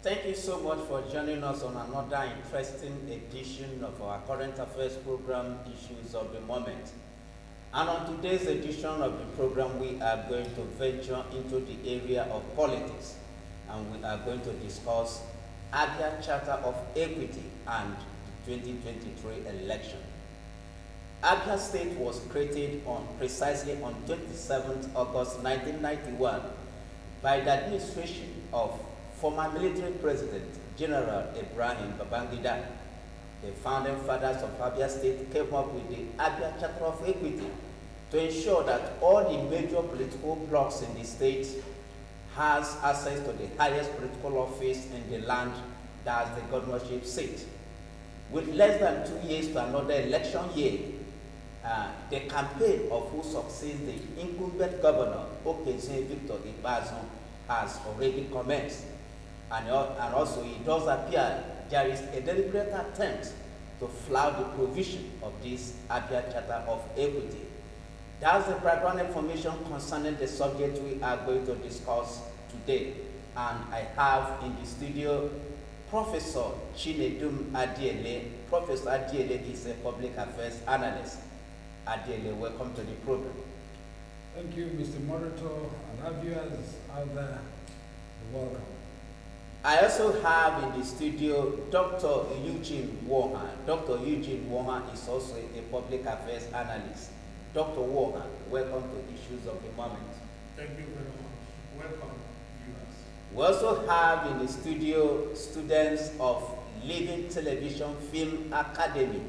Thank you so much for joining us on another interesting edition of our current affairs program, Issues of the Moment. And on today's edition of the program, we are going to venture into the area of politics, and we are going to discuss Abia Charter of Equity and the 2023 election. Abia State was created precisely on 27th August 1991 by the administration of former military president General Ibrahim Babangida. The founding fathers of Abia State came up with the Abia Charter of Equity to ensure that all the major political blocs in the state has access to the highest political office in the land, that's the governorship seat. With less than 2 years to another election year, the campaign of who succeeds the incumbent governor, Okezie Victor Ibazon, has already commenced. And also it does appear there is a deliberate attempt to flout the provision of this Abia Charter of Equity. That's the background information concerning the subject we are going to discuss today. And I have in the studio Professor Chinedum Adiele. Professor Adiele is a public affairs analyst. Adiele, welcome to the program. Thank you, Mr. Moderator, and our viewers out there, welcome. I also have in the studio Dr. Eugene Wohan. Dr. Eugene Wohan is also a public affairs analyst. Dr. Wohan, welcome to Issues of the Moment. Thank you very much. Welcome, viewers. We also have in the studio students of Living Television Film Academy.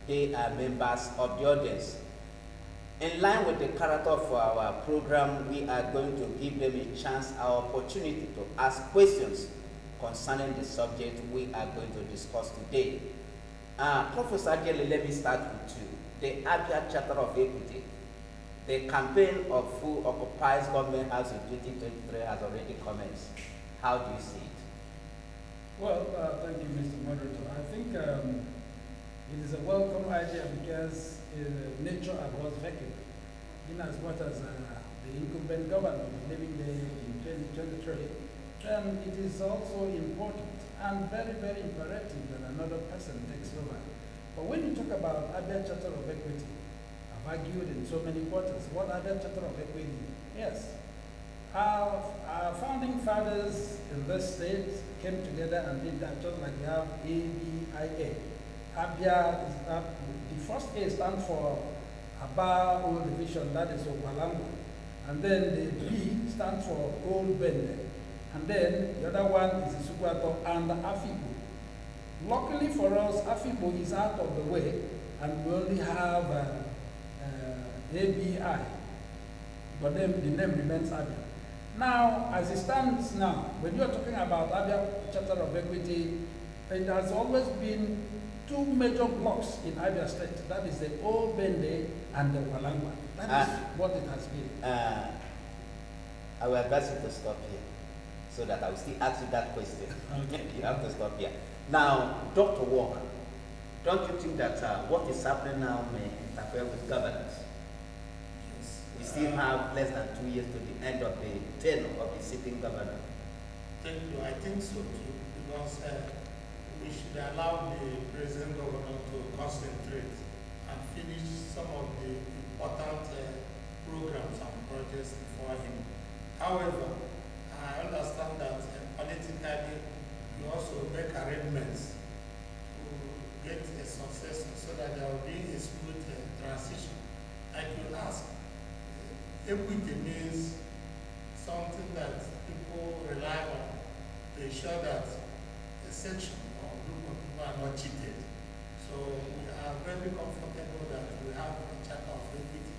They are members of the audience. In line with the character of our program, we are going to give them a chance, our opportunity to ask questions concerning the subject we are going to discuss today. Professor Adele, let me start with you. The Abia Charter of Equity. The campaign of who occupies government house in 2023 has already commenced. How do you see it? Well, thank you, Mr. Moderator. I think it is a welcome idea because nature was vacant. In as much as the incumbent governor was living there in 2023, then it is also important and very, very imperative that another person takes over. But when you talk about Abia Charter of Equity, I've argued in so many quarters, what Abia Charter of Equity? Yes, our founding fathers in this state came together and did that, just like we have ABIA. Abia is the first A stands for Aba Old Division, that is Okwalamba. And then the B stands for Old Bende. And then the other one is Isukwato and Afibo. Luckily for us, Afibo is out of the way, and we only have ABI, but then the name remains Abia. Now, as it stands now, when you are talking about Abia Charter of Equity, it has always been two major blocks in Abia State. That is the Old Bende and the Walangwa. That is what it has been. I will advise you to stop here, so that I will still ask you that question. Okay. You have to stop here. Now, Dr. Walker, don't you think that what is happening now may interfere with governance? Yes. We still have less than 2 years to the end of the tenure of the sitting governor. Thank you. I think so too, because we should allow the president governor to concentrate and finish some of the important programs and projects before him. However, I understand that politically you also make arrangements to get a successor so that there will be a smooth transition. Like you ask, equity means something that people rely on to ensure that a section or group of people are not cheated. So we are very comfortable that we have a charter of equity,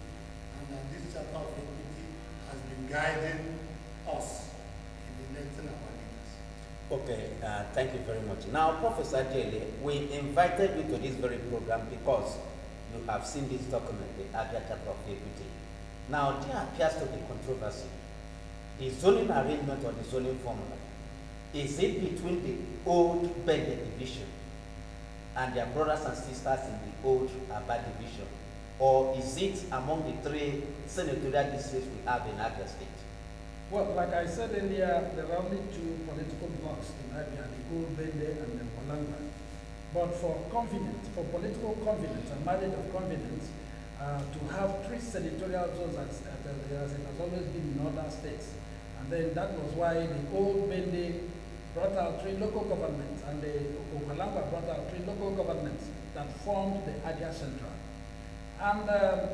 and that this charter of equity has been guiding us in electing our leaders. Okay, thank you very much. Now, Professor Jele, we invited you to this very program because you have seen this document, the Abia Charter of Equity. Now, there appears to be controversy. The zoning arrangement or the zoning formula, is it between the old Bende division and their brothers and sisters in the old Aba division, or is it among the three senatorial districts we have in Abia State? Well, like I said earlier, there are only two political blocks in Abia, the Old Bende and the Walanga. But for convenience, for political convenience and marriage of convenience, to have three senatorial zones as it has always been in other states. And then that was why the Old Bende brought out three local governments and the Okalanga brought out three local governments that formed the Abia Central. And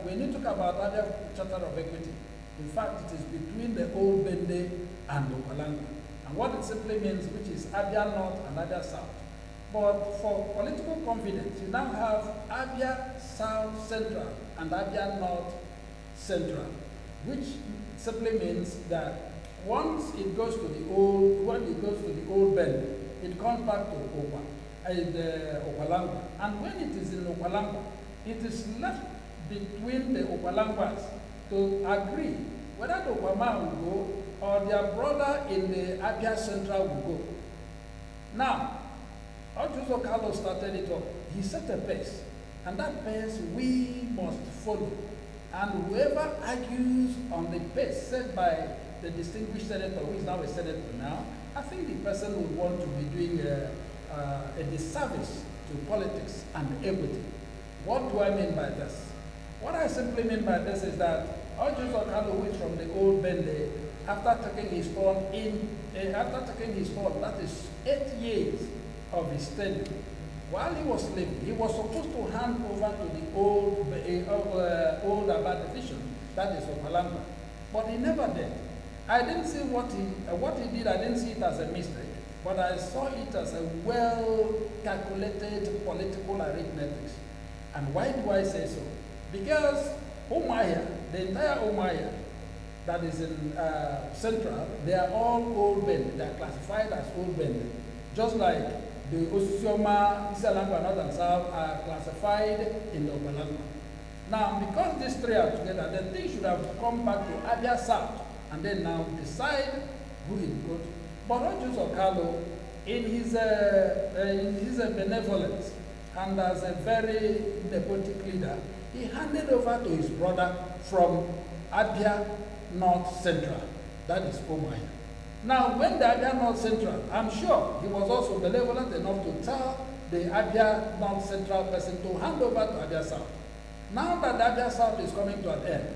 when you talk about Abia Charter of Equity, in fact, it is between the Old Bende and Okalanga. And what it simply means, which is Abia North and Abia South. But for political convenience, you now have Abia South Central and Abia North Central, which simply means that once it goes to the Old Bend, it comes back to Okalanga. And when it is in Okalanga, it is left between the Okalangas to agree whether the Okama will go or their brother in the Abia Central will go. Now, Ojuso Carlos started it up. He set a pace, and that pace we must follow. And whoever argues on the pace set by the distinguished senator, who is now a senator now, I think the person would want to be doing a disservice to politics and equity. What do I mean by this? What I simply mean by this is that Ojuso Carlos, who is from the Old Bende, after taking his turn, that is 8 years of his tenure. While he was living, he was supposed to hand over to the old Abba division, that is Okalanga, but he never did. I didn't see what he did. I didn't see it as a mistake, but I saw it as a well-calculated political arithmetic. And why do I say so? Because Omaya, the entire Omaya that is in Central, they are all Old Bend. They are classified as Old Bend, just like the Osisioma, Isalanga, North and South are classified in the Okalanga. Now, because these three are together, the thing should have come back to Abia South and then now decide who it goes. But Ojuso Carlo, in his benevolence and as a very nepotic leader, he handed over to his brother from Abia North Central, that is Omaya. Now, when the Abia North Central, I'm sure he was also benevolent enough to tell the Abia North Central person to hand over to Abia South. Now that Abia South is coming to an end,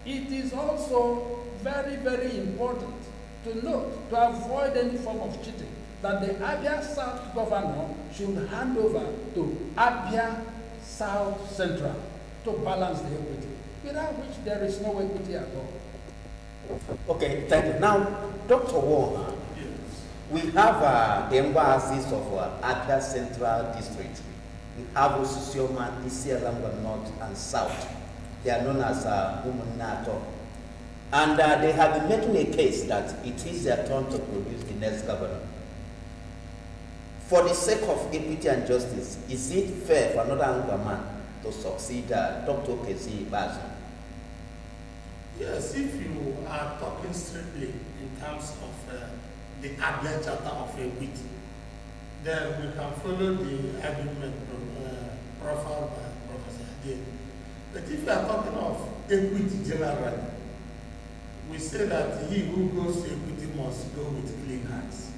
it is also very, very important to note, to avoid any form of cheating, that the Abia South governor should hand over to Abia South Central to balance the equity, without which there is no equity at all. Okay, thank you. Now, Dr. Wong, we have the embassies of Abia Central District. We have Osisioma, Isialamba North and South. They are known as Umunato. And they have been making a case that it is their turn to produce the next governor. For the sake of equity and justice, is it fair for another Angwa man to succeed Dr. Kezi Bazu? Yes, if you are talking strictly in terms of the Abia Charter of Equity, then we can follow the argument profiled by Professor Ade. But if you are talking of equity generally, we say that he who goes to equity must go with clean hands.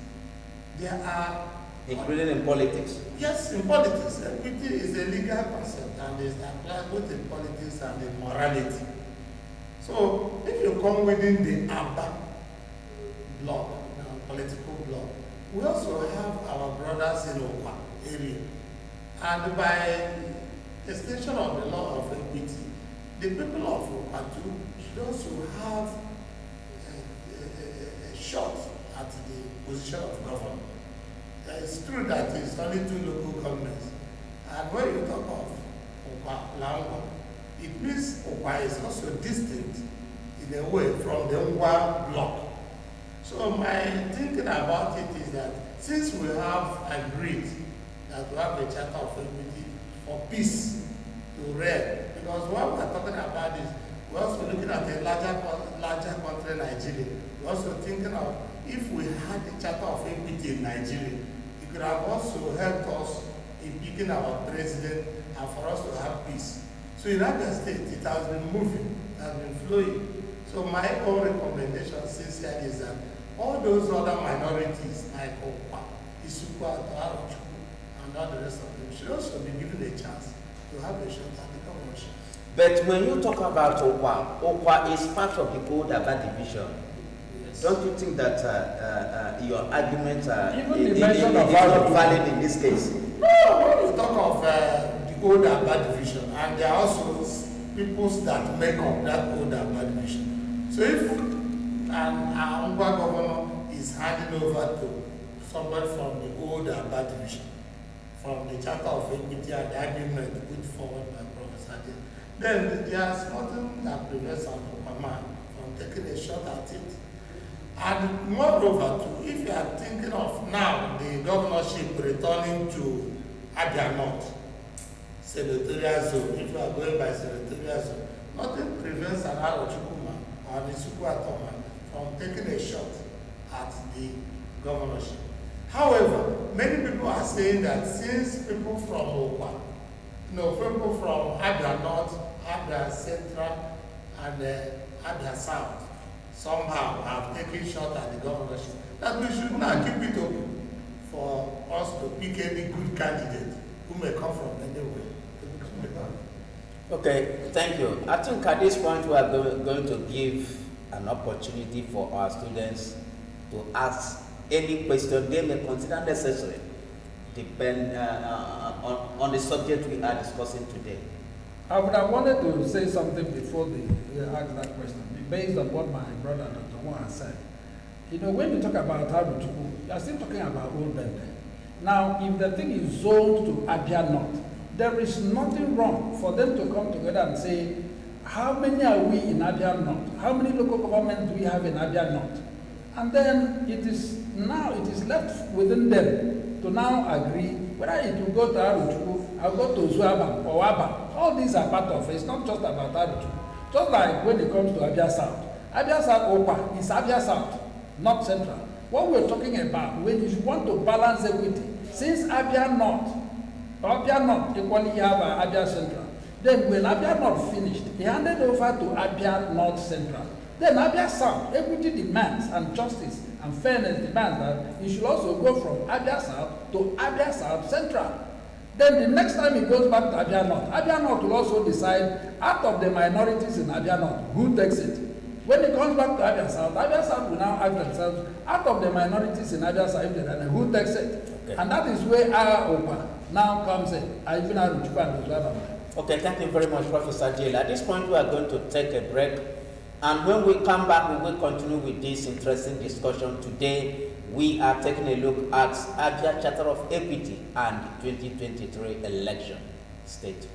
There are... Including in politics? Yes, in politics. Equity is a legal concept and is applied both in politics and in morality. So, if you come within the Abba block, political block, we also have our brothers in Okwa area. And by extension of the law of equity, the people of Okwa too should also have a shot at the position of government. It's true that it's only two local governments. And when you talk of Okwa, Langwa, it means Okwa is also distinct in a way from the Ngwa block. So my thinking about it is that since we have agreed that we have a charter of equity for peace to reign, because what we're talking about is we're also looking at a larger country, Nigeria. We're also thinking of if we had a charter of equity in Nigeria, it could have also helped us in picking our president and for us to have peace. So in Abia State, it has been moving, it has been flowing. So my own recommendation sincerely is that all those other minorities like Okwa, Isukwa, Arochukwu, and all the rest of them should also be given a chance to have a shot at the governorship. But when you talk about Okwa is part of the old Abia division. Yes. Don't you think that your arguments are not valid in this case? No, when you talk of the old Abia division, and there are also peoples that make up that old Abia division. So if an Angwa governor is handing over to somebody from the old Abia division, from the Charter of Equity and the agreement put forward by Professor J, then there's nothing that prevents an Okwa from taking a shot at it. And moreover, too, if you are thinking of now the governorship returning to Abia North, senatorial zone, if you are going by senatorial zone, nothing prevents an Arochukwu or an Isukwu from taking a shot at the governorship. However, many people are saying that since people from Okwa, people from Abia North, Abia Central, and Abia South somehow have taken shot at the governorship, that we should not keep it open for us to pick any good candidate who may come from anywhere. Okay, thank you. I think at this point we are going to give an opportunity for our students to ask any question they may consider necessary, depend on the subject we are discussing today. I would have wanted to say something before they ask that question, based on what my brother Dr. Moore has said. When you talk about Arochukwu, you are still talking about Old Bende. Now, if the thing is zoned to Abia North, there is nothing wrong for them to come together and say, how many are we in Abia North? How many local governments do we have in Abia North? And then it is left within them to now agree whether it will go to Arochukwu, or go to Zuaba or Aba. All these are part of it. It's not just about Arochukwu. Just like when it comes to Abia South. Abia South Okwa is Abia South, not Central. What we're talking about, when you want to balance equity, since Abia North equally have Abia Central, then when Abia North finished, he handed over to Abia North Central. Then Abia South, equity demands and justice and fairness demands that it should also go from Abia South to Abia South Central. Then the next time it goes back to Abia North will also decide out of the minorities in Abia North, who takes it. When it comes back to Abia South will now ask themselves, out of the minorities in Abia South, who takes it? Okay. And that is where our Okwa now comes in. Even Arochukwu and Ozuaba. Okay, thank you very much, Professor Jail. At this point, we are going to take a break. And when we come back, we will continue with this interesting discussion. Today, we are taking a look at Abia Charter of Equity and 2023 election. Stay tuned.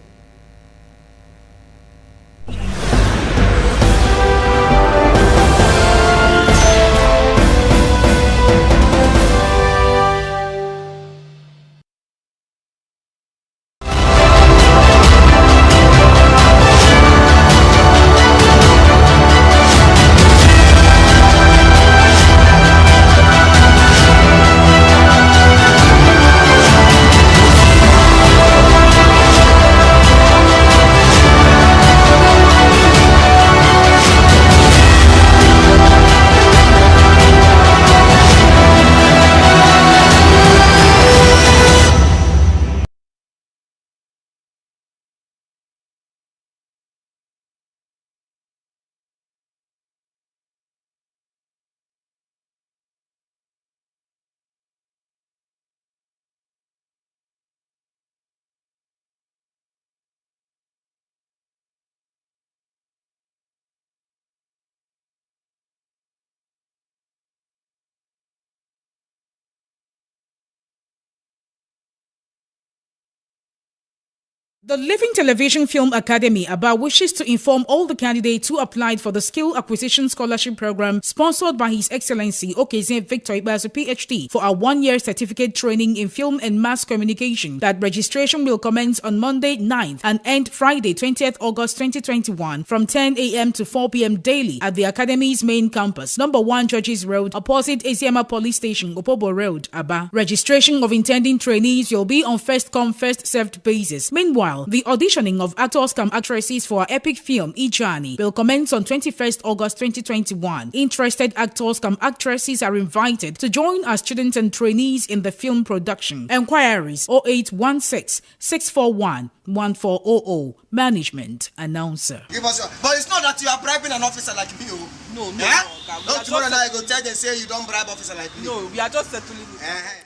The Living Television Film Academy Abia wishes to inform all the candidates who applied for the Skill Acquisition Scholarship Program sponsored by His Excellency Okezie Victor Ibazu PhD for a 1-year certificate training in film and mass communication that registration will commence on Monday 9th and end Friday 20th August 2021 from 10 a.m. to 4 p.m. daily at the Academy's main campus, number 1 Judges Road, opposite Esiama Police Station, Opobo Road, Abia. Registration of intending trainees will be on first-come, first-served basis. Meanwhile, Meanwhile, the auditioning of actors cum actresses for our epic film, Ijani, will commence on 21st August 2021. Interested actors cum actresses are invited to join as students and trainees in the film production. Enquiries 0816 641 1400. Management announcer. Give us your, but it's not that you are bribing an officer like me. No. Not tomorrow night go tell them say you don't bribe officer like me. No, we are just settling it.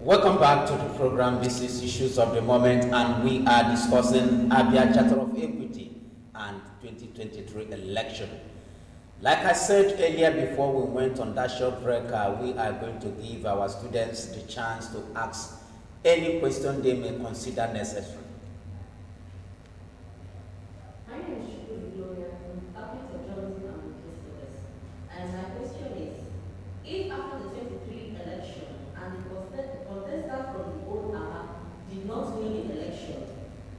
Welcome back to the program. This is Issues of the Moment, and we are discussing Abia Charter of Equity and 2023 election. Like I said earlier before we went on that short break, we are going to give our students the chance to ask any question they may consider necessary. My name is Gloria from Abia Johnson and my question is, if after the 23 election and the contestant from the old Abia did not win the election,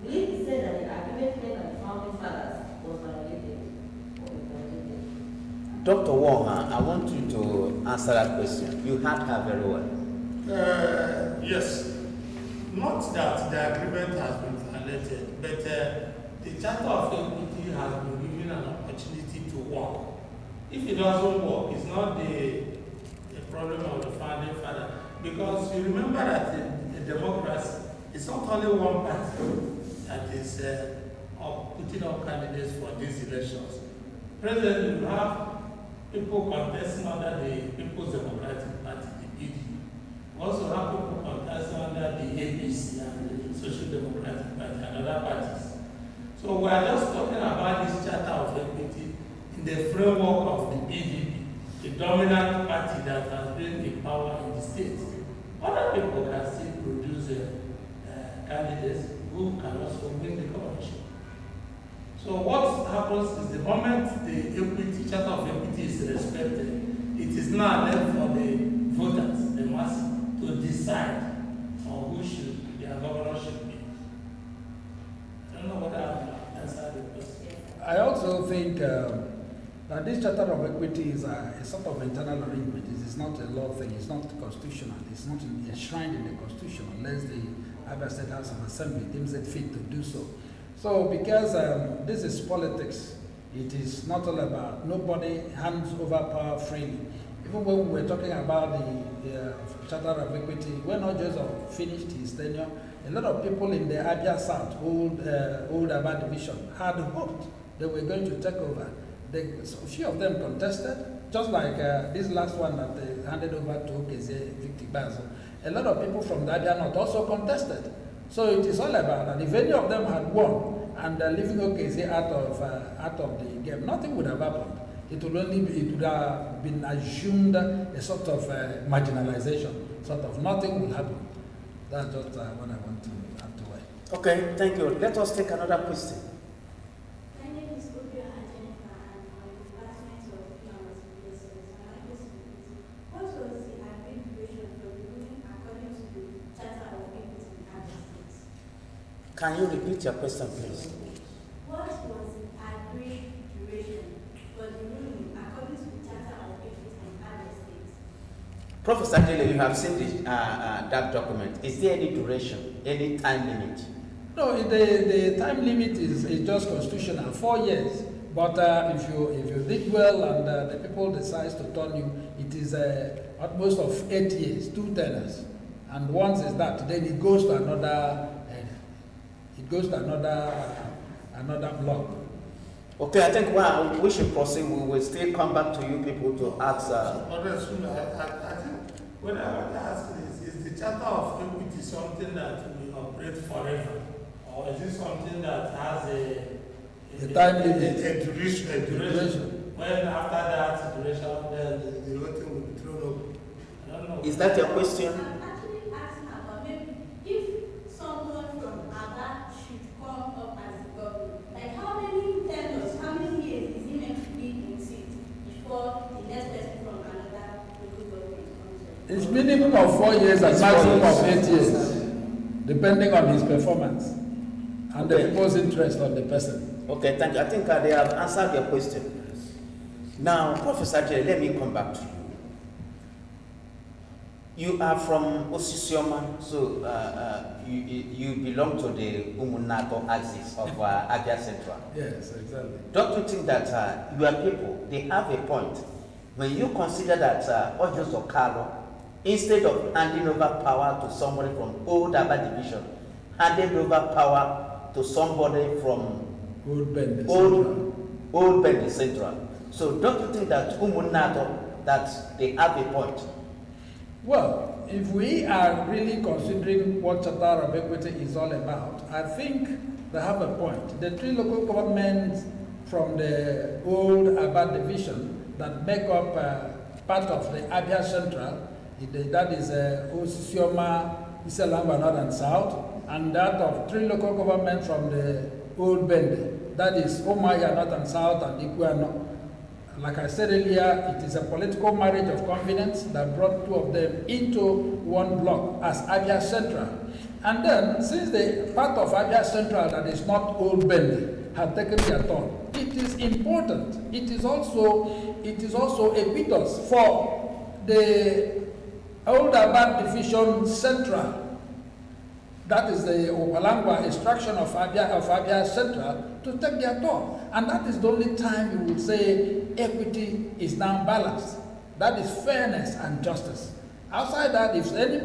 will it be said that the agreement made by the founding fathers was violated or violated? Dr. Wong, I want you to answer that question. You heard her very well. Yes. Not that the agreement has been violated, but the Charter of Equity has been given an opportunity to work. If it doesn't work, it's not the problem of the founding father. Because you remember that in democracy, it's not only one party that is putting up candidates for these elections. Presently, you have people contesting under the People's Democratic Party, the PDP. We also have people contesting under the APC and the Social Democratic Party and other parties. So we are just talking about this Charter of Equity in the framework of the PDP, the dominant party that has been in power in the state. Other people can still produce candidates who can also win the governorship. So what happens is the moment the equity, Charter of Equity is respected, it is now left for the voters, the masses, to decide on who should their governorship be. I don't know whether I answered the question. I also think that this Charter of Equity is a sort of internal arrangement. It is not a law thing. It's not constitutional. It's not enshrined in the Constitution unless the Abia State House of Assembly deems it fit to do so. So because this is politics, it is not all about, nobody hands over power freely. Even when we were talking about the Charter of Equity, when Ojozo finished his tenure, a lot of people in the Abia South, old Abia division, had hoped they were going to take over. A few of them contested, just like this last one that they handed over to Okeze Victor Bazo. A lot of people from the Abia North also contested. So it is all about that. If any of them had won and leaving Okeze out of the game, nothing would have happened. It would have been assumed a sort of marginalization, sort of nothing will happen. That's just what I want to add to it. Okay, thank you. Let us take another question. My name is Abia and I'm from the Department of Economics and Business. My question is, what was the agreed duration for the ruling according to the Charter of Equity in Abia State? Can you repeat your question, please? What was the agreed duration for the ruling according to the Charter of Equity in Abia State? Professor Dele, you have seen that document. Is there any duration, any time limit? No, the time limit is just constitutional, 4 years. But if you did well and the people decide to turn you, it is at most of 8 years, 2 tenors. And once it's that, then it goes to another. Another block. Okay, I think we should proceed. We will still come back to you people to ask. I think what I want to ask is the Charter of Equity something that will operate forever? Or is it something that has a time limit? A duration. When after that duration, then the whole thing will be thrown up. I don't know. Is that your question? I'm actually asking about maybe if someone from Abia should come up as a governor, like how many tenures, how many years is he meant to be in seat before the next person from another local government comes up? It's minimum of 4 years and maximum of 8 years. depending on his performance and the people's interest on the person. Okay, thank you. I think they have answered your question. Now, Professor Jerry, let me come back to you. You are from Osisioma, so you belong to the Umunato axis of Abia Central. Yes, exactly. Don't you think that your people, they have a point when you consider that Ojos Okalo, instead of handing over power to somebody from Old Abba Division, handing over power to somebody from Old Bend Central. So don't you think that Umunato, that they have a point? Well, if we are really considering what Charter of Equity is all about, I think they have a point. The three local governments from the old Abba division that make up part of the Abia Central, that is Osisioma, Iselangwa North and South, and that of three local governments from the old Bende, that is Omaya North and South and Iguano. Like I said earlier, it is a political marriage of convenience that brought two of them into one block as Abia Central. And then, since the part of Abia Central that is not Old Bend had taken their turn, it is important. It is also a impetus for the Old Abad Division Central. That is the Opalangwa extraction of Abia Central to take their turn. And that is the only time you would say equity is now balanced. That is fairness and justice. Outside that, if any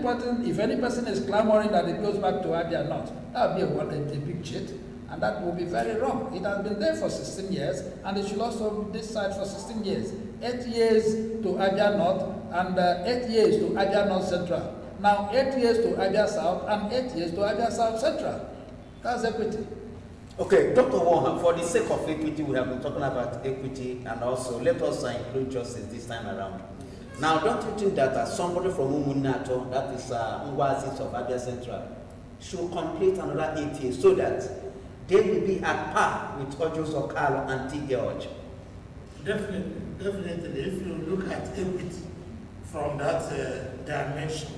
person is clamoring that it goes back to Abia North, that would be a big cheat, and that would be very wrong. It has been there for 16 years, and it should also be this side for 16 years. 8 years to Abia North, and 8 years to Abia North Central. Now 8 years to Abia South, and 8 years to Abia South Central. That's equity. Okay, Dr. Wong, for the sake of equity, we have been talking about equity, and also let us include justice this time around. Now, don't you think that somebody from Umunato, that is Ngwazis of Abia Central, should complete another 8 years so that they will be at par with Ojos Okalo and T.George? Definitely. If you look at equity from that dimension,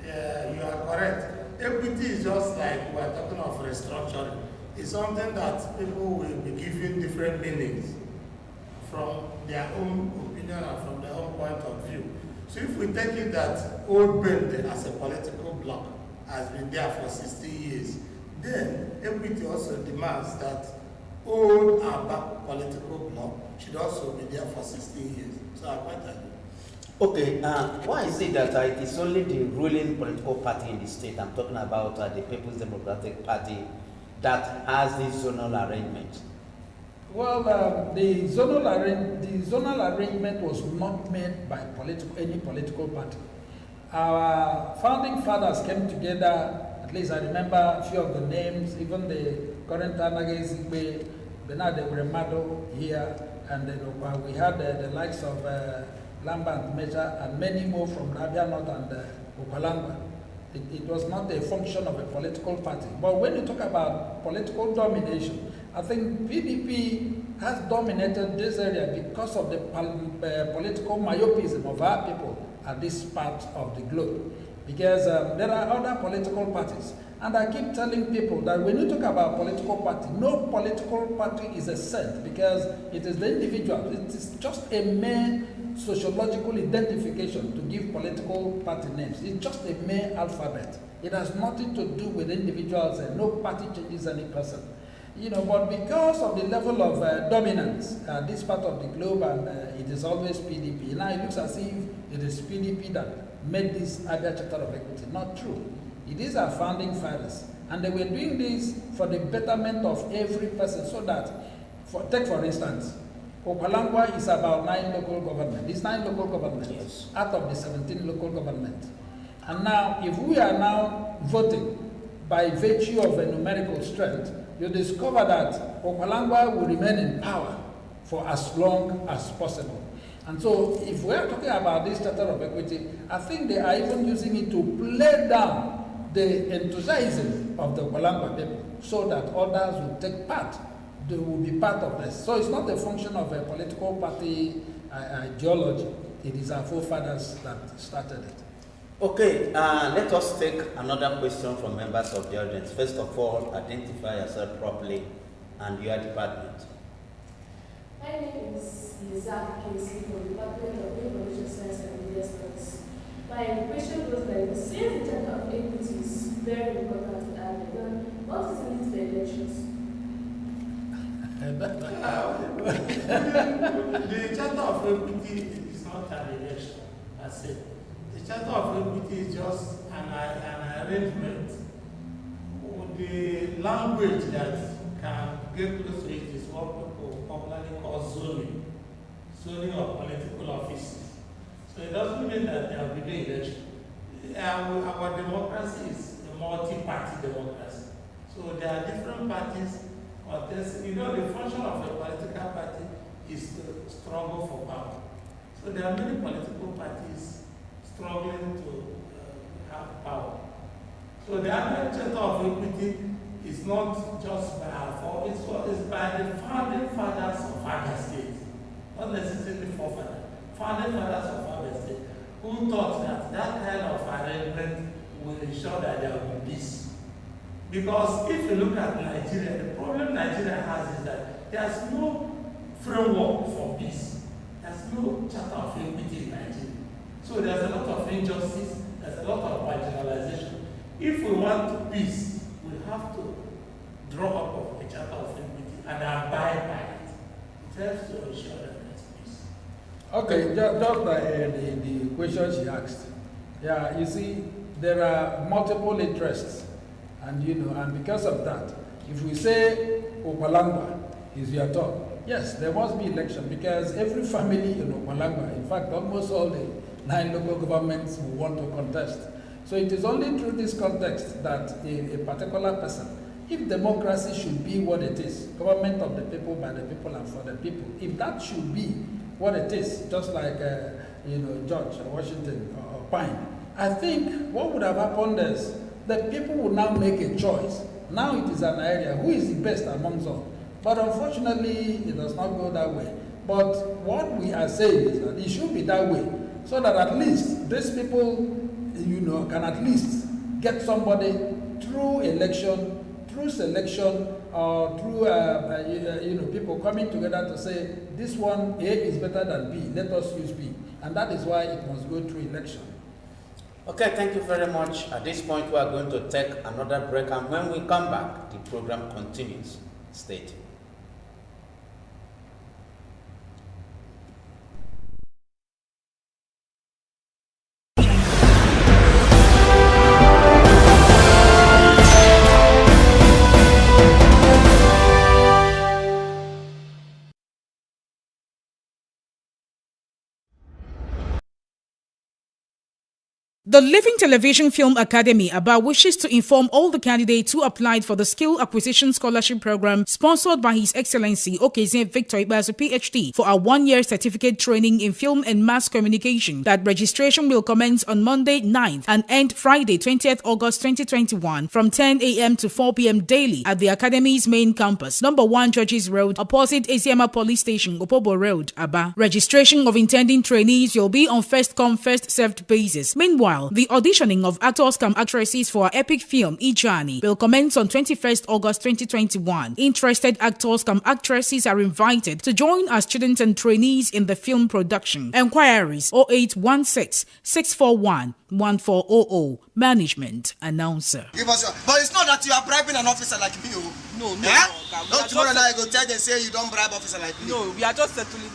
you are correct. Equity is just like we are talking of restructuring. It's something that people will be given different meanings from their own opinion and from their own point of view. So if we take it that Old Bend as a political bloc has been there for 60 years, then equity also demands that Old Abba political bloc should also be there for 60 years. So I quite agree. Okay, why is it that it is only the ruling political party in the state, I'm talking about the People's Democratic Party, that has this zonal arrangement? Well, the zonal arrangement was not made by any political party. Our founding fathers came together, at least I remember a few of the names, even the current Anage Zigbe, Bernard Remado here, and we had the likes of Lambert Measure and many more from Abia North and Opalangwa. It was not a function of a political party. But when you talk about political domination, I think PDP has dominated this area because of the political myopism of our people at this part of the globe. Because there are other political parties. And I keep telling people that when you talk about political party, no political party is a saint because it is the individual. It is just a mere sociological identification to give political party names. It's just a mere alphabet. It has nothing to do with individuals and no party changes any person. But because of the level of dominance this part of the globe, and it is always PDP. Now it looks as if it is PDP that made this Abia Charter of Equity. Not true. It is our founding fathers. And they were doing this for the betterment of every person so that, take for instance, Opalangwa is about 9 local governments. These 9 local governments, yes, out of the 17 local governments. And now, if we are now voting by virtue of a numerical strength, you discover that Opalangwa will remain in power for as long as possible. And so, if we are talking about this Charter of Equity, I think they are even using it to play down the enthusiasm of the Opalangwa people so that others will take part. They will be part of this. So it's not a function of a political party ideology. It is our forefathers that started it. Okay, let us take another question from members of the audience. First of all, identify yourself properly and your department. My name is Lizak Casey from the Department of Information Science and Media Studies. My question goes like this: since the Charter of Equity is very important to Abia, what is the need for elections? The Charter of Equity is not an election, I said. The Charter of Equity is just an arrangement. The language that can get close to it is what people popularly call zoning of political offices. So it doesn't mean that there will be no election. Our democracy is a multi-party democracy. So there are different parties contesting. You know, the function of a political party is to struggle for power. So there are many political parties struggling to have power. So the other Charter of Equity is not just by our fault, it's by the founding fathers of Abia State, not necessarily forefathers, founding fathers of Abia State, who thought that that kind of arrangement will ensure that there will be peace. Because if you look at Nigeria, the problem Nigeria has is that there's no framework for peace. There's no Charter of Equity in Nigeria. So there's a lot of injustice, there's a lot of marginalization. If we want peace, we have to draw up a Charter of Equity and abide by it. It helps to ensure that there's peace. Okay, just the question she asked. Yeah, you see, there are multiple interests, and and because of that, if we say Opalangwa is your top, yes, there must be election because every family in Opalangwa, in fact, almost all the 9 local governments will want to contest. So it is only through this context that a particular person, if democracy should be what it is, government of the people, by the people, and for the people, if that should be what it is, just like George Washington or Pine, I think what would have happened is the people would now make a choice. Now it is an area who is the best amongst all. But unfortunately, it does not go that way. But what we are saying is that it should be that way, so that at least these people, can at least get somebody through election, through selection, or through people coming together to say this one A is better than B. Let us use B, and that is why it must go through election. Okay, thank you very much. At this point, we are going to take another break, and when we come back, the program continues. Stay tuned. The Living Television Film Academy Abia wishes to inform all the candidates who applied for the Skill Acquisition Scholarship Program sponsored by His Excellency Okezie Victor Ibazu PhD for our 1-year certificate training in film and mass communication that registration will commence on Monday 9th and end Friday 20th August 2021 from 10 a.m. to 4 p.m. daily at the Academy's main campus, number 1 Judges Road, opposite Esiama Police Station, Opobo Road, Abia. Registration of intending trainees will be on first-come, first-served basis. Meanwhile, the auditioning of actors cum actresses for our epic film, Ijani, will commence on 21st August 2021. Interested actors cum actresses are invited to join as students and trainees in the film production. Enquiries 0816-641-1400. Management Announcer. Give us but it's not that you are bribing an officer like me. No. Don't tomorrow night go tell them say you don't bribe officer like me. No, we are just settling it.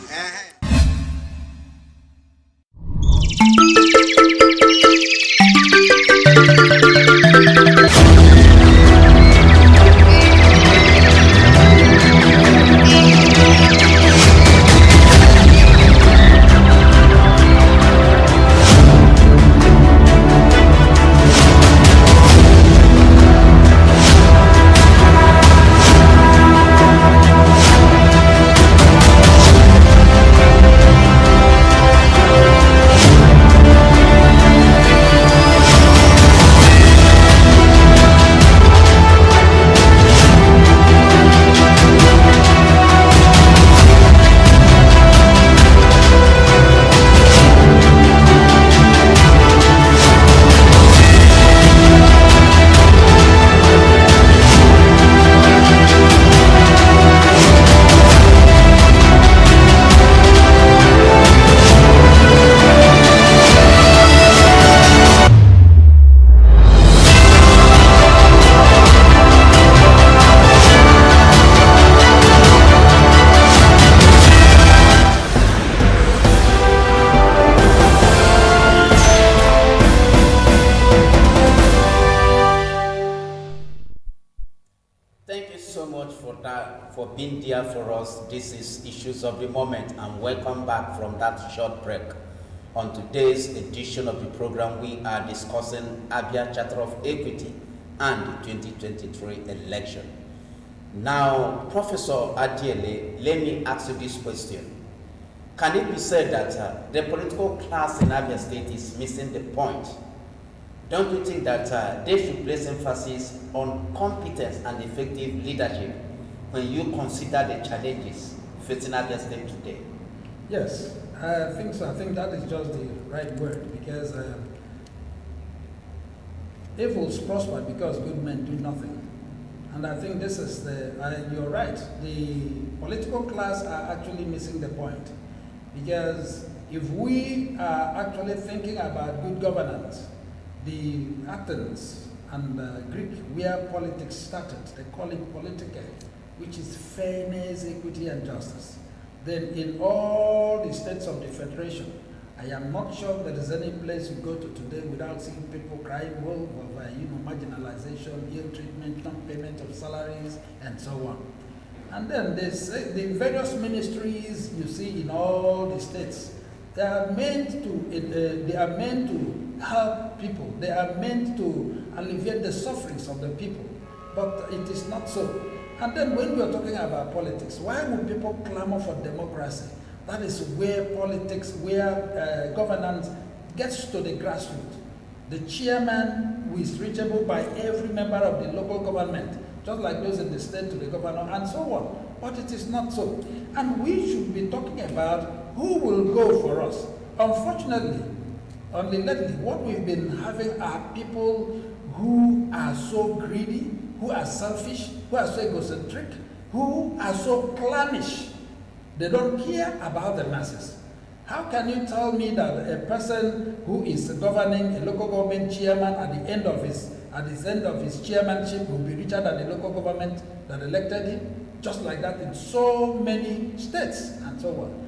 us. This is Issues of the Moment, and welcome back from that short break. On today's edition of the program, we are discussing Abia Charter of Equity and the 2023 election. Now, Professor Adiele, let me ask you this question. Can it be said that the political class in Abia State is missing the point? Don't you think that they should place emphasis on competence and effective leadership when you consider the challenges facing Abia State today? Yes, I think so. I think that is just the right word, because evils prosper because good men do nothing. And I think this is you're right, the political class are actually missing the point. Because if we are actually thinking about good governance, the Athens and Greek, where politics started, they call it politica, which is fairness, equity, and justice. Then in all the states of the Federation, I am not sure there is any place you go to today without seeing people crying wolf of marginalization, ill treatment, non-payment of salaries, and so on. And then the various ministries you see in all the states, they are meant to help people. They are meant to alleviate the sufferings of the people, but it is not so. And then when we are talking about politics, why would people clamor for democracy? That is where politics, where governance gets to the grassroots. The chairman who is reachable by every member of the local government, just like those in the state to the governor, and so on. But it is not so. And we should be talking about who will go for us. Unfortunately, only lately, what we've been having are people who are so greedy, who are selfish, who are so egocentric, who are so clannish. They don't care about the masses. How can you tell me that a person who is governing a local government chairman at the end of his chairmanship will be richer than the local government that elected him? Just like that in so many states and so on.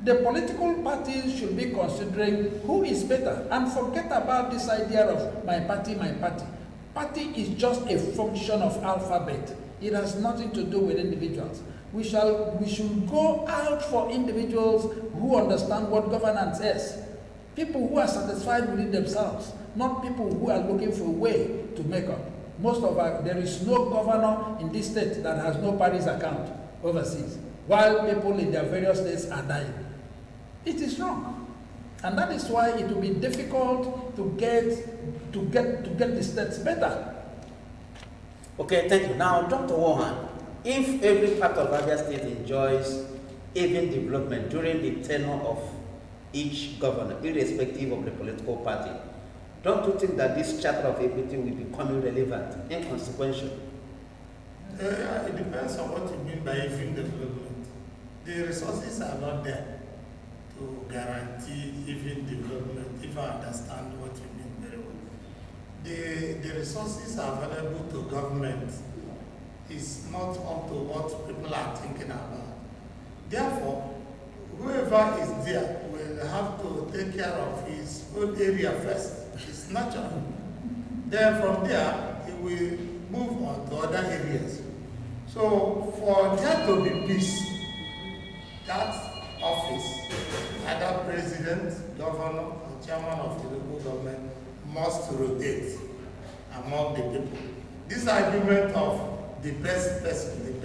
The political parties should be considering who is better and forget about this idea of my party, my party. Party is just a function of alphabet. It has nothing to do with individuals. We should go out for individuals who understand what governance is. People who are satisfied with it themselves, not people who are looking for a way to make up. There is no governor in this state that has no Paris account overseas, while people in their various states are dying. It is wrong. And that is why it will be difficult to get the states better. Okay, thank you. Now, Dr. Wohan, if every part of Abia State enjoys even development during the tenure of each governor, irrespective of the political party, don't you think that this Charter of Equity will become irrelevant, inconsequential? It depends on what you mean by even development. The resources are not there to guarantee even development, if I understand what you mean very well. The resources available to government is not up to what people are thinking about. Therefore, whoever is there will have to take care of his own area first. It's natural. Then from there, he will move on to other areas. So for there to be peace, that office, either president, governor, or chairman of the local government must rotate among the people. This argument of the best person,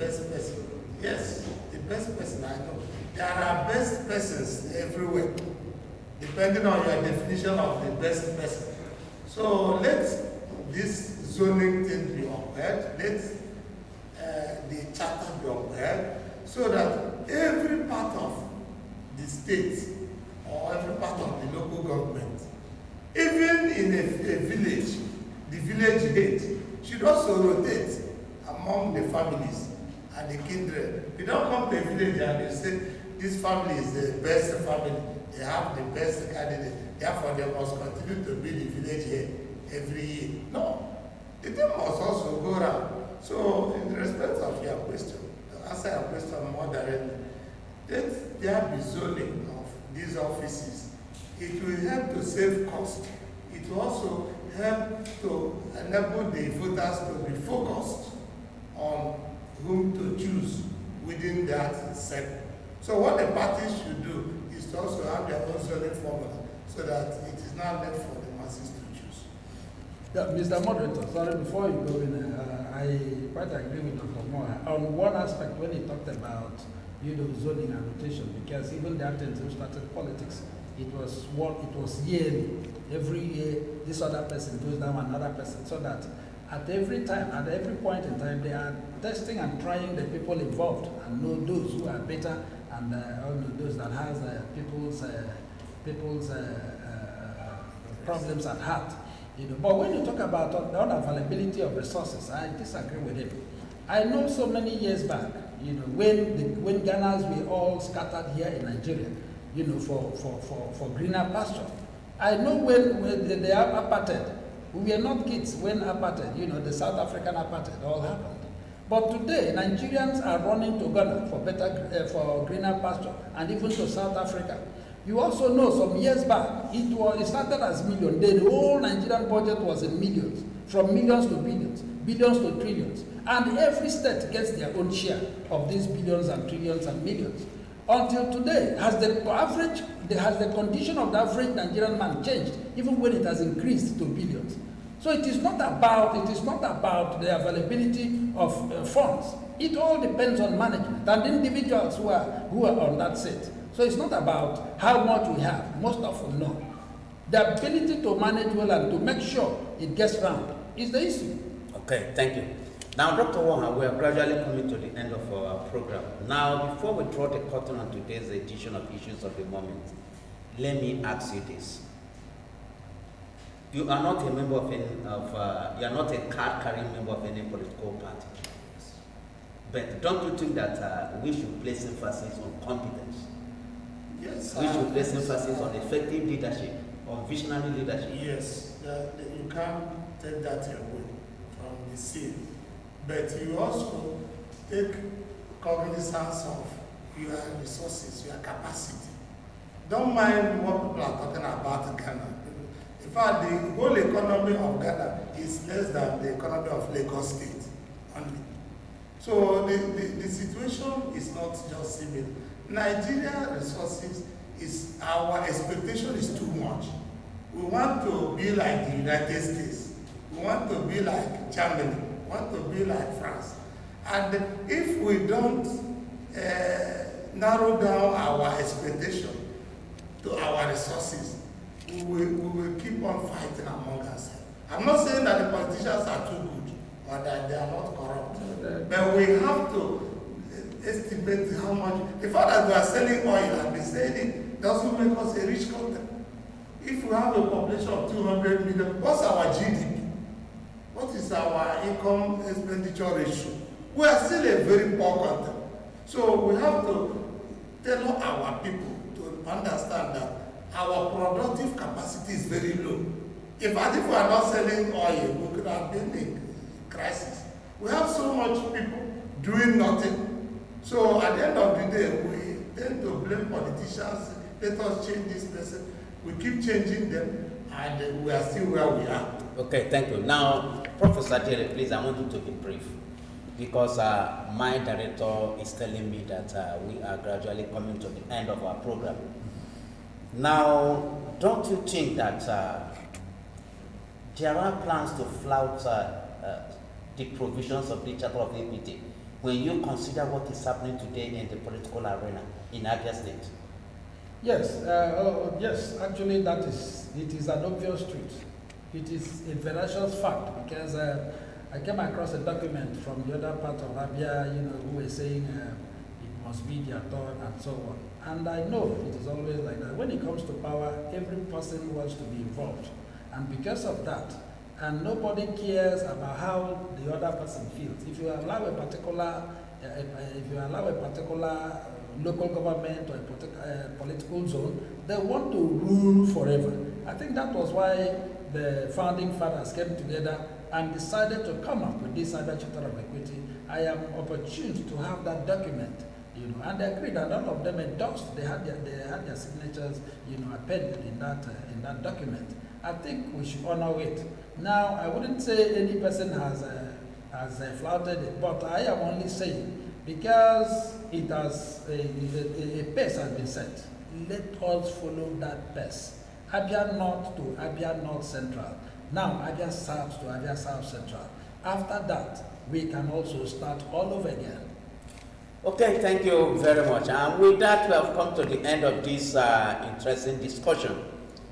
yes, the best person, I know. There are best persons everywhere, depending on your definition of the best person. So let this zoning thing be upheld, let the charter be upheld, so that every part of the state or every part of the local government, even in a village, the village head should also rotate among the families and the kindred. You don't come to a village and you say, this family is the best family, they have the best candidate, therefore they must continue to be the village head every year. No, the thing must also go around. So in respect of your question, to answer your question more directly, let there be zoning of these offices. It will help to save cost. It will also help to enable the voters to be focused on whom to choose within that circle. So what the parties should do is to also have their own solid formula so that it is not left for the masses to choose. Yeah, Mr. Moderator, sorry, before you go in, I quite agree with Dr. Moore on one aspect when he talked about zoning and rotation, because even the Athens who started politics, it was yearly. Every year, this other person goes down, another person, so that at every time, at every point in time, they are testing and trying the people involved and know those who are better and those that has people's problems at heart. But when you talk about the unavailability of resources, I disagree with him. I know so many years back, when Ghanas were all scattered here in Nigeria, for greener pasture. I know when the apartheid, we were not kids when apartheid, the South African apartheid all happened. But today, Nigerians are running to Ghana for greener pasture, and even to South Africa. You also know some years back, it started as millions. The whole Nigerian budget was in millions, from millions to billions, billions to trillions. And every state gets their own share of these billions and trillions and millions. Until today, has the condition of the average Nigerian man changed, even when it has increased to billions? So it is not about the availability of funds. It all depends on management and individuals who are on that seat. So it's not about how much we have. Most often, no. The ability to manage well and to make sure it gets round is the issue. Okay, thank you. Now, Dr. Wong, we are gradually coming to the end of our program. Now, before we draw the curtain on today's edition of Issues of the Moment, let me ask you this. You are not a member of you are not a card-carrying member of any political party. But don't you think that we should place emphasis on competence? Yes. We should place emphasis on effective leadership, on visionary leadership. Yes, you can't take that away from the scene. But you also take cognizance of your resources, your capacity. Don't mind what people are talking about Ghana. In fact, the whole economy of Ghana is less than the economy of Lagos State only. So the situation is not just similar. Nigeria resources our expectation is too much. We want to be like the United States. We want to be like Germany. We want to be like France. And if we don't narrow down our expectation to our resources, we will keep on fighting among ourselves. I'm not saying that the politicians are too good or that they are not corrupt, but we have to estimate how much. The fact that we are selling oil and be selling it doesn't make us a rich country. If we have a population of 200 million, what's our GDP? What is our income expenditure ratio? We are still a very poor country. So we have to tell our people to understand that our productive capacity is very low. If we are not selling oil, we could have been in crisis. We have so much people doing nothing. So at the end of the day, we tend to blame politicians. Let us change this person. We keep changing them, and we are still where we are. Okay, thank you. Now, Professor Jerry, please, I want you to be brief, because my director is telling me that we are gradually coming to the end of our program. Now, don't you think that there are plans to flout the provisions of the Charter of Equity when you consider what is happening today in the political arena in Abia State? Yes, yes. Actually, it is an obvious truth. It is a veracious fact, because I came across a document from the other part of Abia, who were saying it must be their thought and so on. And I know it is always like that. When it comes to power, every person wants to be involved, and because of that, and nobody cares about how the other person feels. If you allow a particular local government or a political zone, they want to rule forever. I think that was why the founding fathers came together and decided to come up with this Abia Charter of Equity. I am opportune to have that document, and they agreed, and all of them endorsed. They had their signatures, appended in that document. I think we should honor it. Now, I wouldn't say any person has flouted it, but I am only saying Because it has a pace has been set, let us follow that pace. Abia North to Abia North Central. Now Abia South to Abia South Central. After that, we can also start all over again. Okay, thank you very much. And with that, we have come to the end of this interesting discussion.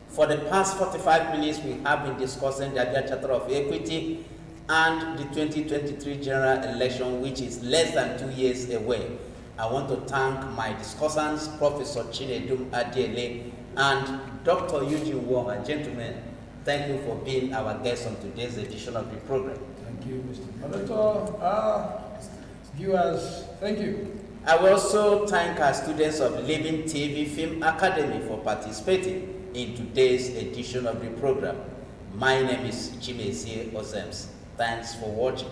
For the past 45 minutes, we have been discussing the Abia Charter of Equity and the 2023 general election, which is less than 2 years away. I want to thank my discussants, Professor Chinedum Adiele and Dr. Eugene Wong. Gentlemen, thank you for being our guests on today's edition of the program. Thank you, Mr. Moderator. Viewers, thank you. I will also thank our students of Living TV Film Academy for participating in today's edition of the program. My name is Chimezie Ozems. Thanks for watching.